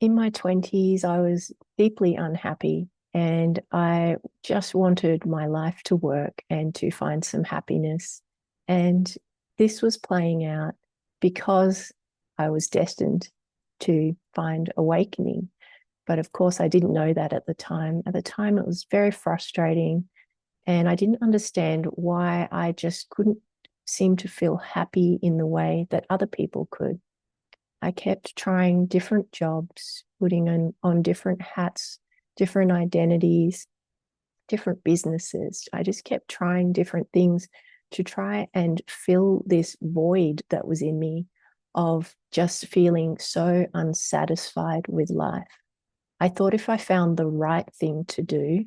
In my 20s, I was deeply unhappy and I just wanted my life to work and to find some happiness. And this was playing out because I was destined to find awakening. But of course, I didn't know that at the time. At the time, it was very frustrating. And I didn't understand why I just couldn't seem to feel happy in the way that other people could. I kept trying different jobs, putting on different hats, different identities, different businesses. I just kept trying different things to try and fill this void that was in me of just feeling so unsatisfied with life. I thought if I found the right thing to do,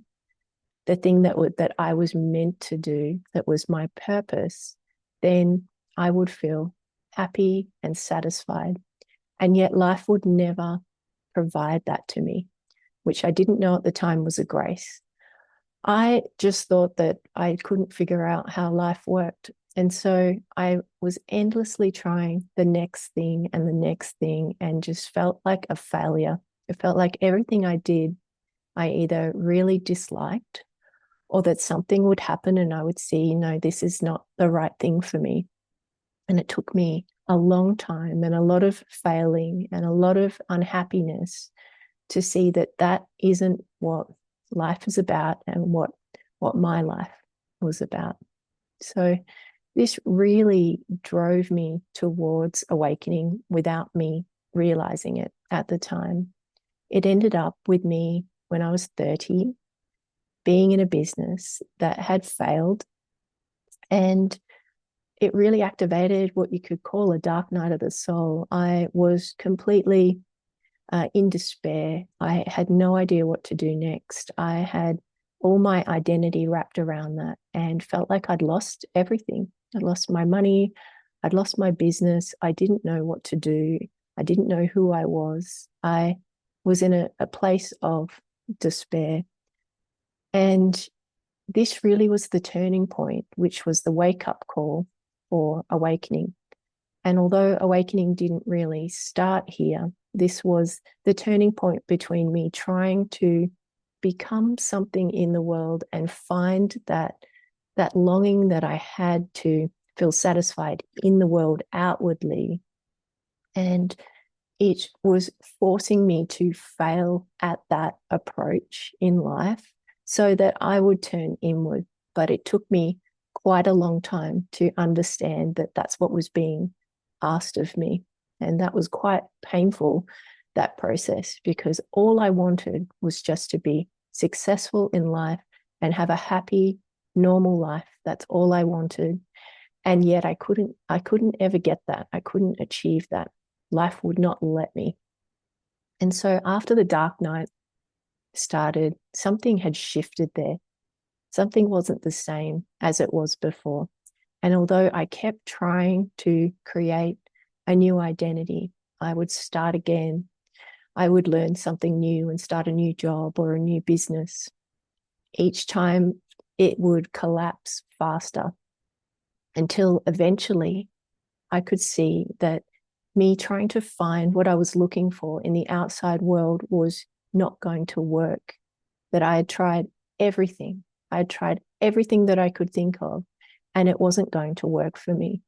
the thing that I was meant to do, that was my purpose, then I would feel happy and satisfied. And yet life would never provide that to me, which I didn't know at the time was a grace. I just thought that I couldn't figure out how life worked. And so I was endlessly trying the next thing and the next thing and just felt like a failure. It felt like everything I did, I either really disliked or that something would happen and I would see, no, this is not the right thing for me. And it took me a long time and a lot of failing and a lot of unhappiness to see that that isn't what life is about and what my life was about. So this really drove me towards awakening without me realizing it at the time. It ended up with me when I was 30 being in a business that had failed, and it really activated what you could call a dark night of the soul. I was completely in despair. I had no idea what to do next. I had all my identity wrapped around that and felt like I'd lost everything. I'd lost my money. I'd lost my business. I didn't know what to do. I didn't know who I was. I was in a place of despair. And this really was the turning point, which was the wake up call for awakening. And although awakening didn't really start here, this was the turning point between me trying to become something in the world and find that longing that I had to feel satisfied in the world outwardly. And it was forcing me to fail at that approach in life so that I would turn inward. But it took me quite a long time to understand that that's what was being asked of me. And that was quite painful, that process, because all I wanted was just to be successful in life and have a happy, normal life. That's all I wanted. And yet I couldn't ever get that. I couldn't achieve that. Life would not let me. And so after the dark night started, something had shifted there. Something wasn't the same as it was before. And although I kept trying to create a new identity, I would start again. I would learn something new and start a new job or a new business. Each time it would collapse faster until eventually I could see that me trying to find what I was looking for in the outside world was not going to work, that I had tried everything. I had tried everything that I could think of, and it wasn't going to work for me.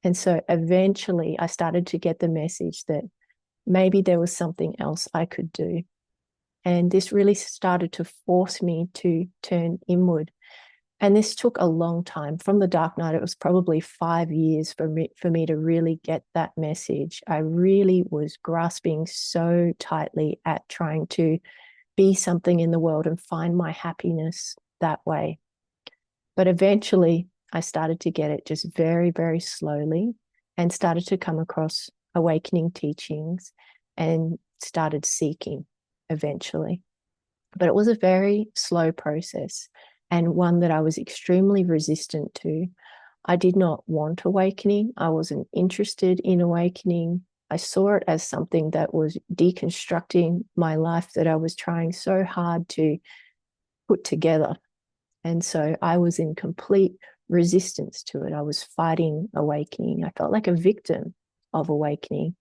And so eventually I started to get the message that maybe there was something else I could do. And this really started to force me to turn inward. And this took a long time. From the dark night, it was probably 5 years for me to really get that message. I really was grasping so tightly at trying to be something in the world and find my happiness that way. But eventually, I started to get it just very, very slowly and started to come across awakening teachings and started seeking eventually. But it was a very slow process and one that I was extremely resistant to. I did not want awakening. I wasn't interested in awakening. I saw it as something that was deconstructing my life that I was trying so hard to put together. And so I was in complete resistance to it. I was fighting awakening. I felt like a victim of awakening.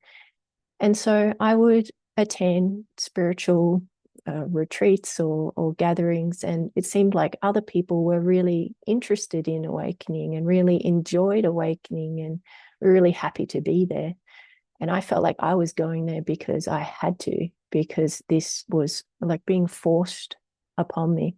And so I would attend spiritual retreats or gatherings, and it seemed like other people were really interested in awakening and really enjoyed awakening and were really happy to be there. And I felt like I was going there because I had to, because this was like being forced upon me.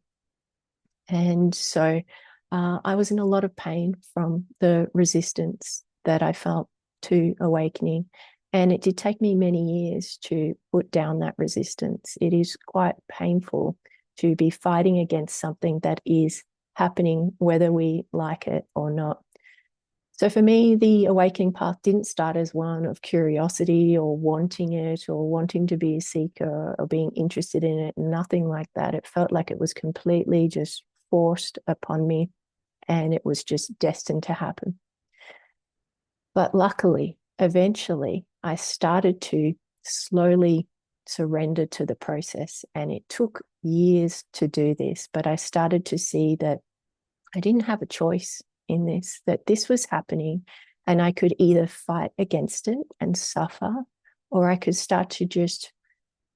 And so I was in a lot of pain from the resistance that I felt to awakening. And it did take me many years to put down that resistance. It is quite painful to be fighting against something that is happening, whether we like it or not. So for me, the awakening path didn't start as one of curiosity or wanting it or wanting to be a seeker or being interested in it. Nothing like that. It felt like it was completely just forced upon me, and it was just destined to happen. But luckily, eventually, I started to slowly surrender to the process. And it took years to do this, but I started to see that I didn't have a choice in this, that this was happening, and I could either fight against it and suffer, or I could start to just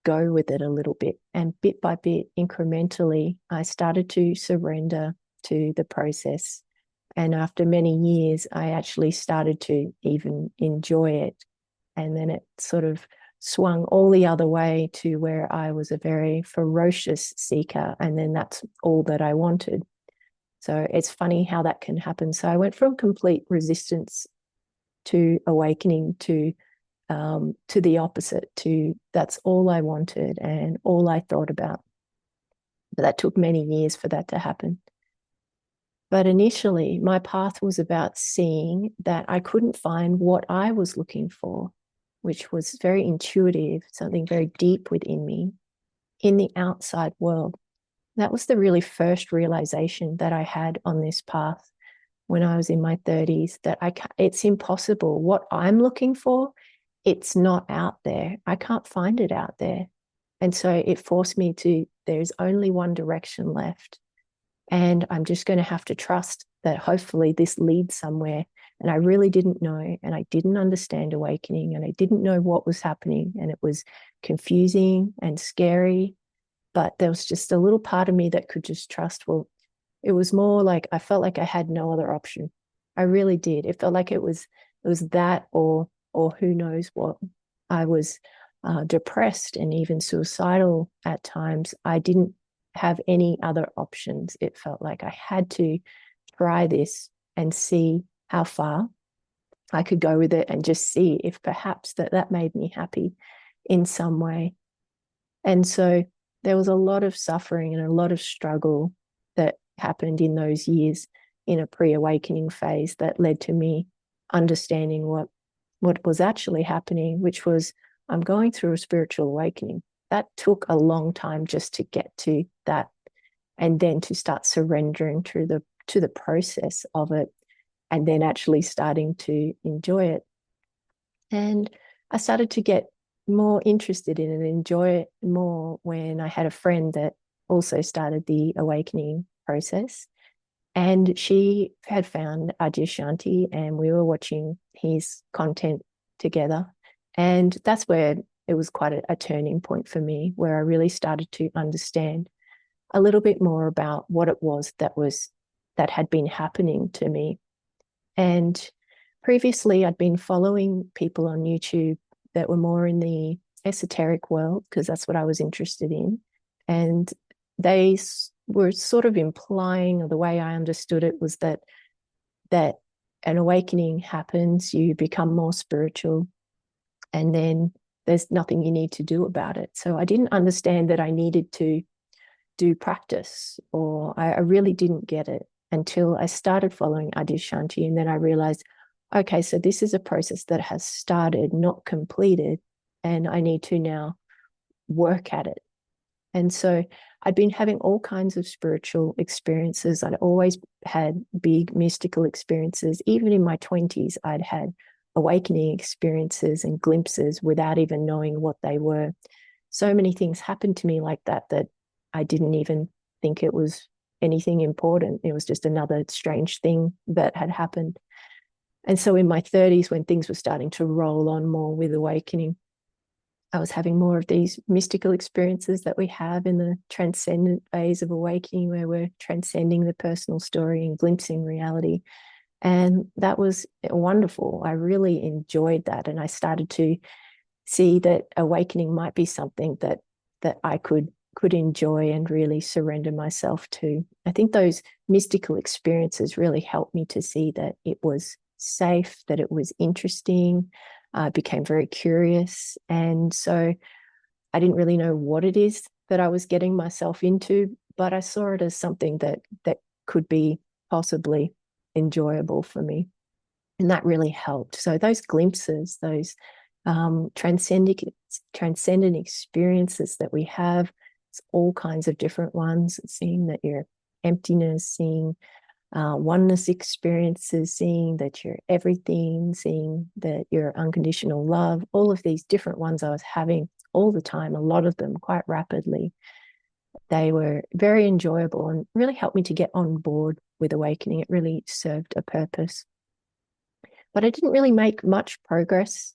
go with it a little bit. And bit by bit, incrementally, I started to surrender to the process. And after many years, I actually started to even enjoy it. And then it sort of swung all the other way to where I was a very ferocious seeker. And then that's all that I wanted. So it's funny how that can happen. So I went from complete resistance to awakening to the opposite, to that's all I wanted and all I thought about. But that took many years for that to happen. But initially, my path was about seeing that I couldn't find what I was looking for, which was very intuitive, something very deep within me, in the outside world. That was the really first realization that I had on this path when I was in my 30s, that it's impossible. What I'm looking for, it's not out there. I can't find it out there. And so it forced me to, there's only one direction left. And I'm just going to have to trust that hopefully this leads somewhere. And I really didn't know, and I didn't understand awakening, and I didn't know what was happening. And it was confusing and scary. But there was just a little part of me that could just trust. Well, it was more like I felt like I had no other option. I really did. It felt like it was that or who knows what. I was depressed and even suicidal at times. I didn't have any other options. It felt like I had to try this and see how far I could go with it, and just see if perhaps that made me happy in some way. And so there was a lot of suffering and a lot of struggle that happened in those years in a pre-awakening phase that led to me understanding what was actually happening, which was I'm going through a spiritual awakening. That took a long time just to get to that, and then to start surrendering to the process of it, and then actually starting to enjoy it. And I started to get more interested in it and enjoy it more when I had a friend that also started the awakening process. And she had found Adyashanti, and we were watching his content together. And that's where it was quite a turning point for me, where I really started to understand a little bit more about what it was that had been happening to me. And previously, I'd been following people on YouTube that were more in the esoteric world, because that's what I was interested in. And they were sort of implying, or the way I understood it was that an awakening happens, you become more spiritual, and then there's nothing you need to do about it. So I didn't understand that I needed to do practice, or I really didn't get it until I started following Adyashanti. And then I realized, okay, so this is a process that has started, not completed, and I need to now work at it. And so I'd been having all kinds of spiritual experiences. I'd always had big mystical experiences. Even in my 20s, I'd had awakening experiences and glimpses without even knowing what they were. So many things happened to me like that I didn't even think it was anything important. It was just another strange thing that had happened. And so in my 30s, when things were starting to roll on more with awakening, I was having more of these mystical experiences that we have in the transcendent phase of awakening, where we're transcending the personal story and glimpsing reality. And that was wonderful. I really enjoyed that. And I started to see that awakening might be something that I could enjoy and really surrender myself to. I think those mystical experiences really helped me to see that it was safe, that it was interesting. I became very curious. And so I didn't really know what it is that I was getting myself into, but I saw it as something that could be possibly enjoyable for me. And that really helped. So those glimpses, those transcendent experiences that we have, it's all kinds of different ones, seeing that you're emptiness, seeing oneness experiences, seeing that you're everything, seeing that you're unconditional love, all of these different ones I was having all the time, a lot of them quite rapidly. They were very enjoyable and really helped me to get on board with awakening. It really served a purpose. But I didn't really make much progress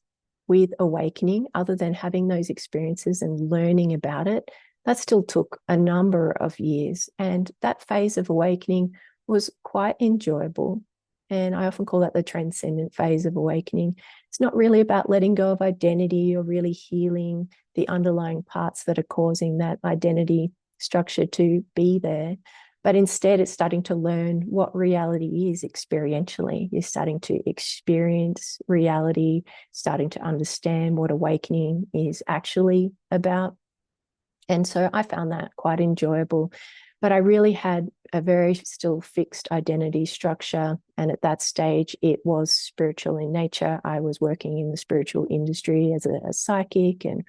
with awakening other than having those experiences and learning about it. That still took a number of years. And that phase of awakening was quite enjoyable. And I often call that the transcendent phase of awakening. It's not really about letting go of identity or really healing the underlying parts that are causing that identity structure to be there. But instead, it's starting to learn what reality is experientially. You're starting to experience reality, starting to understand what awakening is actually about. And so I found that quite enjoyable. But I really had a very still fixed identity structure. And at that stage, it was spiritual in nature. I was working in the spiritual industry as a psychic and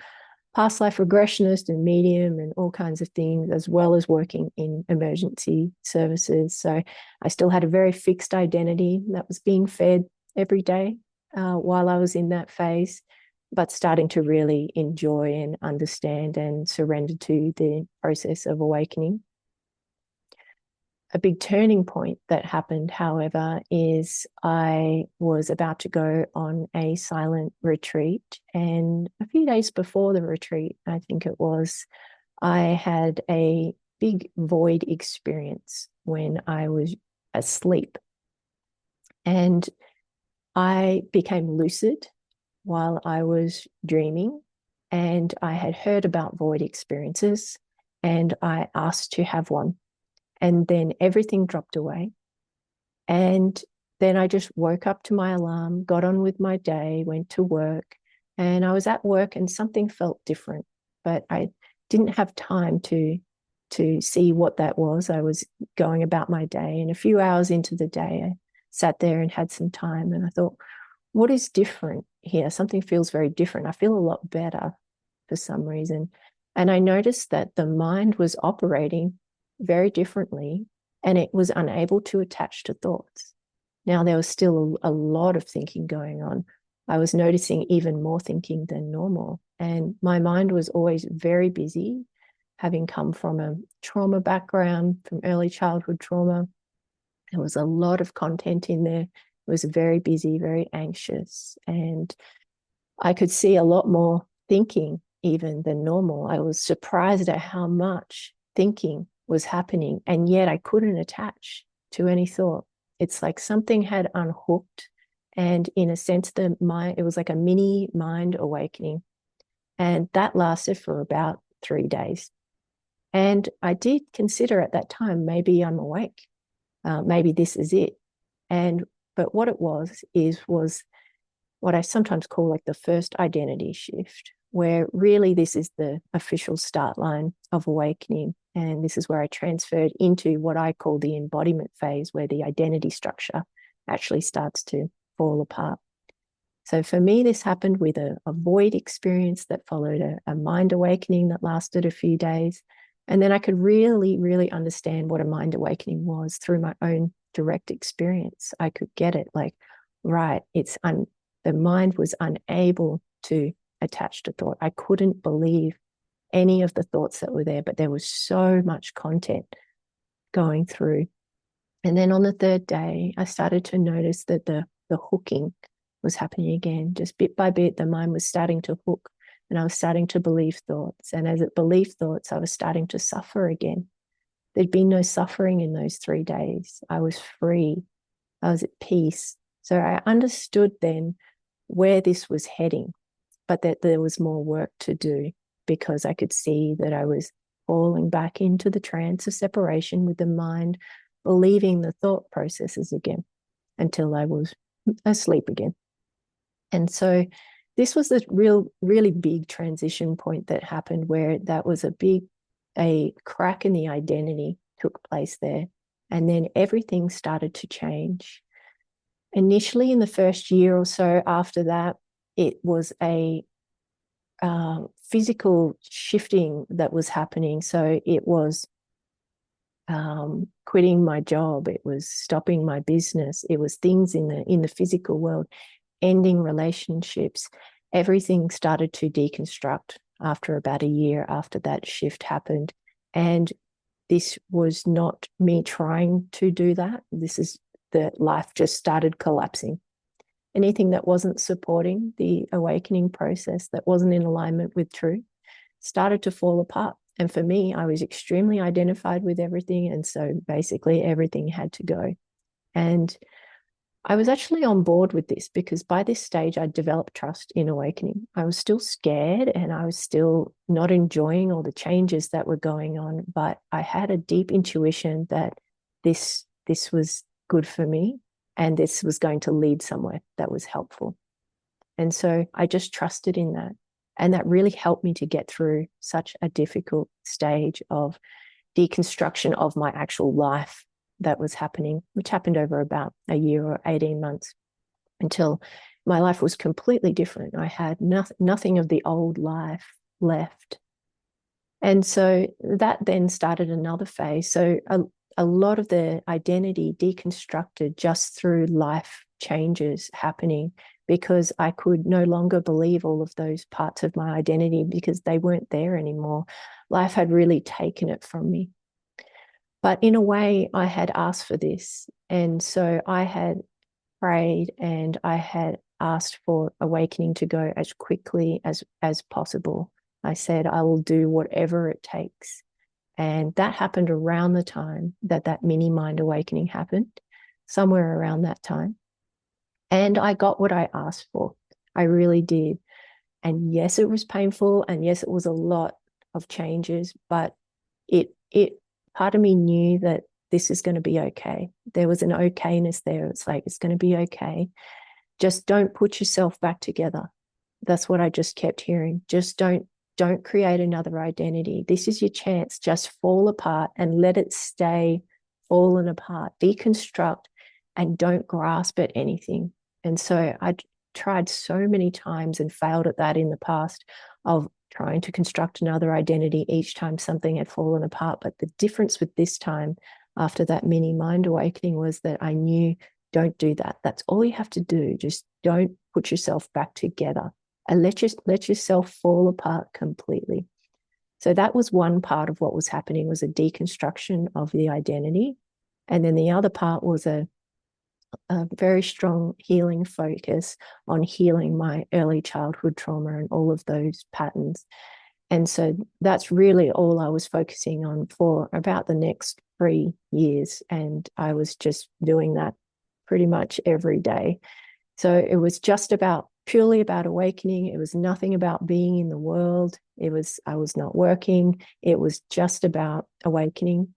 past life regressionist and medium and all kinds of things, as well as working in emergency services. So I still had a very fixed identity that was being fed every day while I was in that phase, but starting to really enjoy and understand and surrender to the process of awakening. A big turning point that happened, however, is I was about to go on a silent retreat. And a few days before the retreat, I think it was, I had a big void experience when I was asleep. And I became lucid while I was dreaming. And I had heard about void experiences and I asked to have one. And then everything dropped away. And then I just woke up to my alarm, got on with my day, went to work. And I was at work and something felt different, but I didn't have time to see what that was. I was going about my day. And a few hours into the day, I sat there and had some time. And I thought, what is different here? Something feels very different. I feel a lot better for some reason. And I noticed that the mind was operating very differently, and it was unable to attach to thoughts. Now, there was still a lot of thinking going on. I was noticing even more thinking than normal. And my mind was always very busy, having come from a trauma background, from early childhood trauma. There was a lot of content in there. It was very busy, very anxious. And I could see a lot more thinking even than normal. I was surprised at how much thinking was happening, and yet I couldn't attach to any thought. It's like something had unhooked, and in a sense, it was like a mini mind awakening, and that lasted for about 3 days. And I did consider at that time, maybe I'm awake, maybe this is it. But what it was what I sometimes call like the first identity shift, where really this is the official start line of awakening. And this is where I transferred into what I call the embodiment phase, where the identity structure actually starts to fall apart. So for me, this happened with a void experience that followed a mind awakening that lasted a few days. And then I could really, really understand what a mind awakening was through my own direct experience. I could get it like, right, the mind was unable to attach to thought. I couldn't believe any of the thoughts that were there, but there was so much content going through. And then on the third day, I started to notice that the hooking was happening again. Just bit by bit, the mind was starting to hook and I was starting to believe thoughts. And as it believed thoughts, I was starting to suffer again. There'd been no suffering in those 3 days. I was free. I was at peace. So I understood then where this was heading, but that there was more work to do, because I could see that I was falling back into the trance of separation with the mind, believing the thought processes again until I was asleep again. And so this was the really big transition point that happened, where that was a crack in the identity took place there. And then everything started to change. Initially, in the first year or so after that, it was a physical shifting that was happening. So it was quitting my job, it was stopping my business, it was things in the physical world, ending relationships. Everything started to deconstruct after about a year after that shift happened. And this was not me trying to do that. This is the life just started collapsing. Anything that wasn't supporting the awakening process, that wasn't in alignment with truth, started to fall apart. And for me, I was extremely identified with everything. And so basically everything had to go. And I was actually on board with this, because by this stage, I developed trust in awakening. I was still scared and I was still not enjoying all the changes that were going on, but I had a deep intuition that this was good for me and this was going to lead somewhere that was helpful. And so I just trusted in that. And that really helped me to get through such a difficult stage of deconstruction of my actual life that was happening, which happened over about a year or 18 months, until my life was completely different. I had nothing of the old life left. And so that then started another phase. So a lot of the identity deconstructed just through life changes happening, because I could no longer believe all of those parts of my identity because they weren't there anymore. Life had really taken it from me. But in a way, I had asked for this. And so I had prayed and I had asked for awakening to go as quickly as possible. I said, I will do whatever it takes. And that happened around the time that mini mind awakening happened, somewhere around that time. And I got what I asked for. I really did. And yes, it was painful. And yes, it was a lot of changes, but it part of me knew that this is going to be okay. There was an okayness there. It's like, it's going to be okay. Just don't put yourself back together. That's what I just kept hearing. Just don't create another identity. This is your chance. Just fall apart and let it stay fallen apart. Deconstruct and don't grasp at anything. And so I tried so many times and failed at that in the past, of trying to construct another identity each time something had fallen apart. But the difference with this time, after that mini mind awakening, was that I knew, don't do that. That's all you have to do. Just don't put yourself back together and let yourself fall apart completely. So that was one part of what was happening, was a deconstruction of the identity. And then the other part was a very strong healing focus on healing my early childhood trauma and all of those patterns. And so that's really all I was focusing on for about the next 3 years. And I was just doing that pretty much every day. So it was just purely about awakening. It was nothing about being in the world. I was not working. It was just about awakening,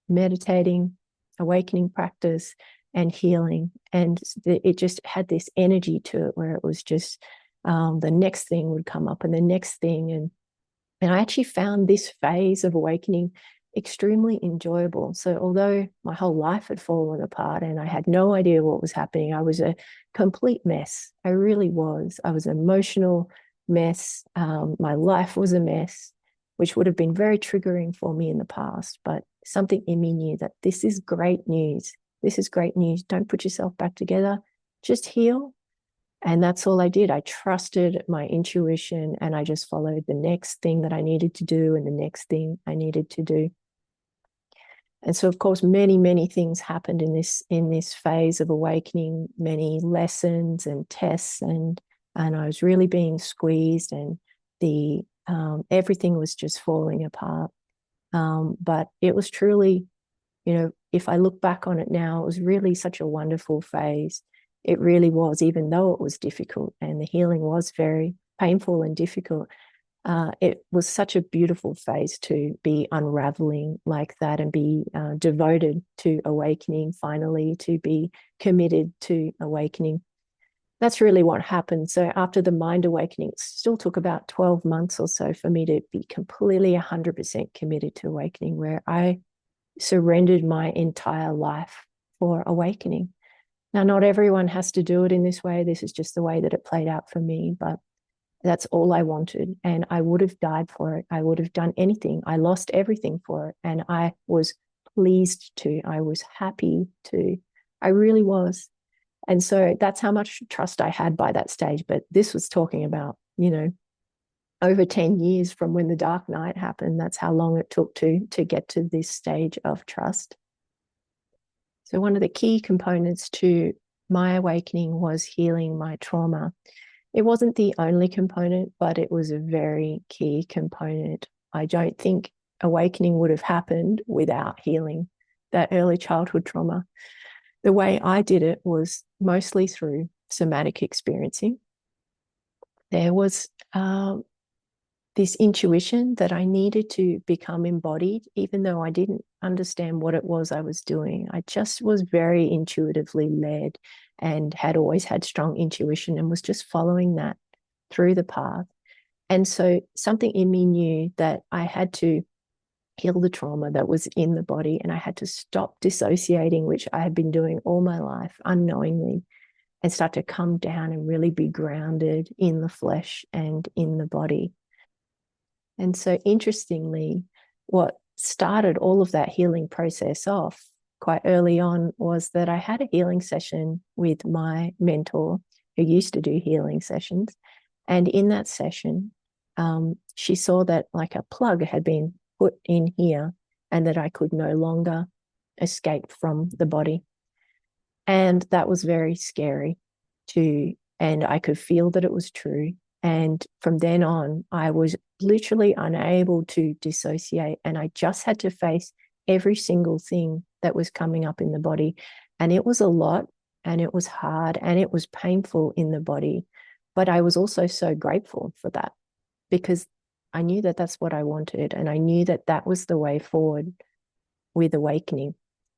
meditating, awakening practice, and healing. And it just had this energy to it, where it was just the next thing would come up and the next thing. And I actually found this phase of awakening extremely enjoyable. So although my whole life had fallen apart and I had no idea what was happening, I was a complete mess. I really was. I was an emotional mess. My life was a mess, which would have been very triggering for me in the past. But something in me knew that this is great news. This is great news. Don't put yourself back together. Just heal. And that's all I did. I trusted my intuition and I just followed the next thing that I needed to do and the next thing I needed to do. And so, of course, many, many things happened in this phase of awakening, many lessons and tests, and I was really being squeezed. And the everything was just falling apart. But it was truly, if I look back on it now, it was really such a wonderful phase. It really was, even though it was difficult and the healing was very painful and difficult. It was such a beautiful phase to be unraveling like that and be devoted to awakening, finally, to be committed to awakening. That's really what happened. So after the mind awakening, it still took about 12 months or so for me to be completely 100% committed to awakening, where I surrendered my entire life for awakening. Now, not everyone has to do it in this way. This is just the way that it played out for me, but that's all I wanted. And I would have died for it. I would have done anything. I lost everything for it. And I was pleased to. I was happy to. I really was. And so that's how much trust I had by that stage. But this was talking about, over 10 years from when the dark night happened. That's how long it took to get to this stage of trust. So one of the key components to my awakening was healing my trauma. It wasn't the only component, but it was a very key component. I don't think awakening would have happened without healing that early childhood trauma. The way I did it was mostly through somatic experiencing. There was this intuition that I needed to become embodied, even though I didn't understand what it was I was doing. I just was very intuitively led and had always had strong intuition and was just following that through the path. And so something in me knew that I had to heal the trauma that was in the body, and I had to stop dissociating, which I had been doing all my life unknowingly, and start to come down and really be grounded in the flesh and in the body. And so interestingly, what started all of that healing process off quite early on was that I had a healing session with my mentor who used to do healing sessions. And in that session, she saw that like a plug had been put in here and that I could no longer escape from the body. And that was very scary and I could feel that it was true. And from then on, I was literally unable to dissociate. And I just had to face every single thing that was coming up in the body. And it was a lot, and it was hard, and it was painful in the body. But I was also so grateful for that, because I knew that that's what I wanted. And I knew that that was the way forward with awakening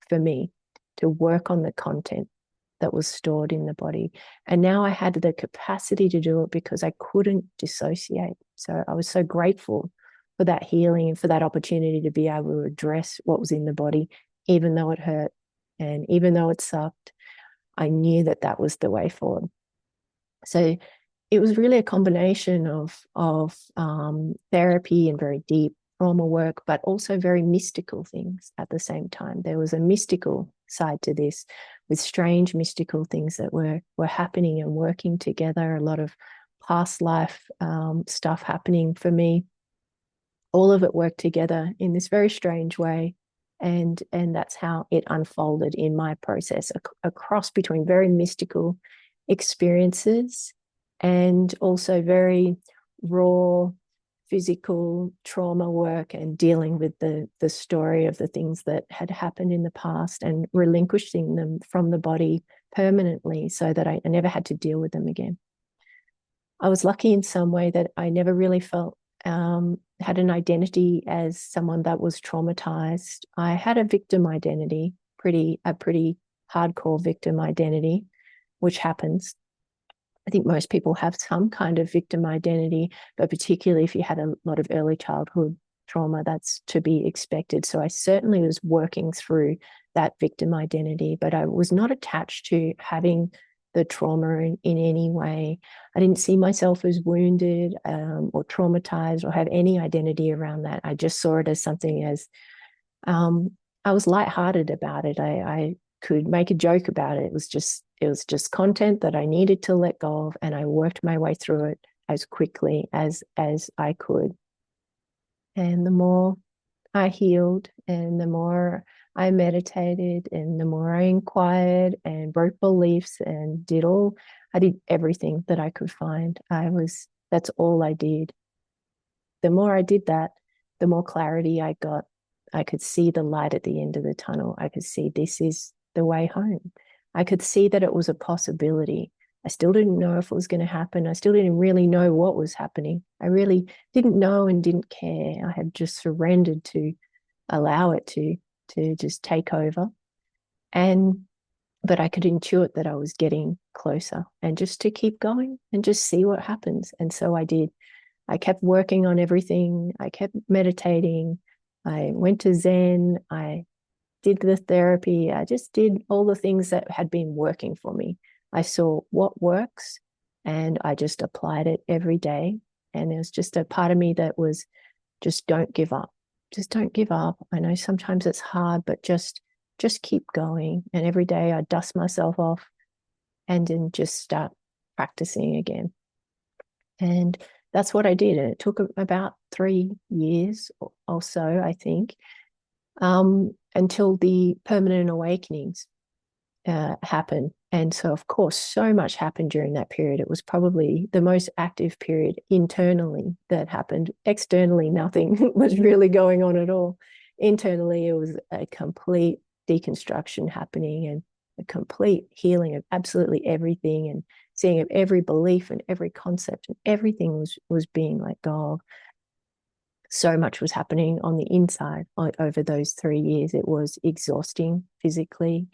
for me, to work on the content that was stored in the body. And now I had the capacity to do it because I couldn't dissociate. So I was so grateful for that healing and for that opportunity to be able to address what was in the body, even though it hurt and even though it sucked. I knew that that was the way forward. So it was really a combination of therapy and very deep trauma work, but also very mystical things at the same time. There was a mystical side to this, with strange mystical things that were happening and working together. A lot of past life stuff happening for me. All of it worked together in this very strange way. And that's how it unfolded in my process, a cross between very mystical experiences and also very raw physical trauma work, and dealing with the story of the things that had happened in the past and relinquishing them from the body permanently so that I never had to deal with them again. I was lucky in some way that I never really felt had an identity as someone that was traumatized. I had a victim identity, a pretty hardcore victim identity, which happens. I think most people have some kind of victim identity, but particularly if you had a lot of early childhood trauma, that's to be expected. So I certainly was working through that victim identity, but I was not attached to having the trauma in any way. I didn't see myself as wounded or traumatized or have any identity around that. I just saw it as something as I was lighthearted about it. I could make a joke about it. It was just content that I needed to let go of, and I worked my way through it as quickly as I could. And the more I healed, and the more I meditated, and the more I inquired and broke beliefs and I did everything that I could find. That's all I did. the more I did that, the more clarity I got. I could see the light at the end of the tunnel. I could see this is the way home. I could see that it was a possibility. I still didn't know if it was going to happen. I still didn't really know what was happening. I really didn't know and didn't care. I had just surrendered to allow it to just take over. And but I could intuit that I was getting closer and just to keep going and just see what happens. And so I did. I kept working on everything. I kept meditating. I went to Zen. I did the therapy. I just did all the things that had been working for me. I saw what works and I just applied it every day. And there was just a part of me that was just don't give up. Just don't give up. I know sometimes it's hard, but just keep going. And every day I dust myself off and then just start practicing again. And that's what I did. And it took about 3 years or so, I think, until the permanent awakenings happen. And so, of course, so much happened during that period. It was probably the most active period internally that happened. Externally, nothing was really going on at all. Internally, it was a complete deconstruction happening and a complete healing of absolutely everything, and seeing of every belief and every concept, and everything was being let go of. So much was happening on the inside over those 3 years. It was exhausting physically.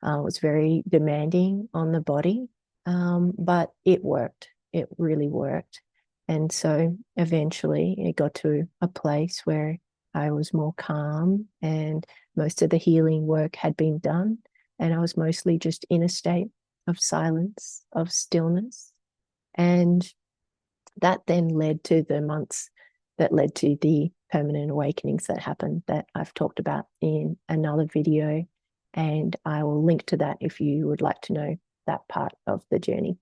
It was very demanding on the body, but it worked. It really worked. And so eventually it got to a place where I was more calm and most of the healing work had been done. And I was mostly just in a state of silence, of stillness. And that then led to the months that led to the permanent awakenings that happened that I've talked about in another video. And I will link to that if you would like to know that part of the journey.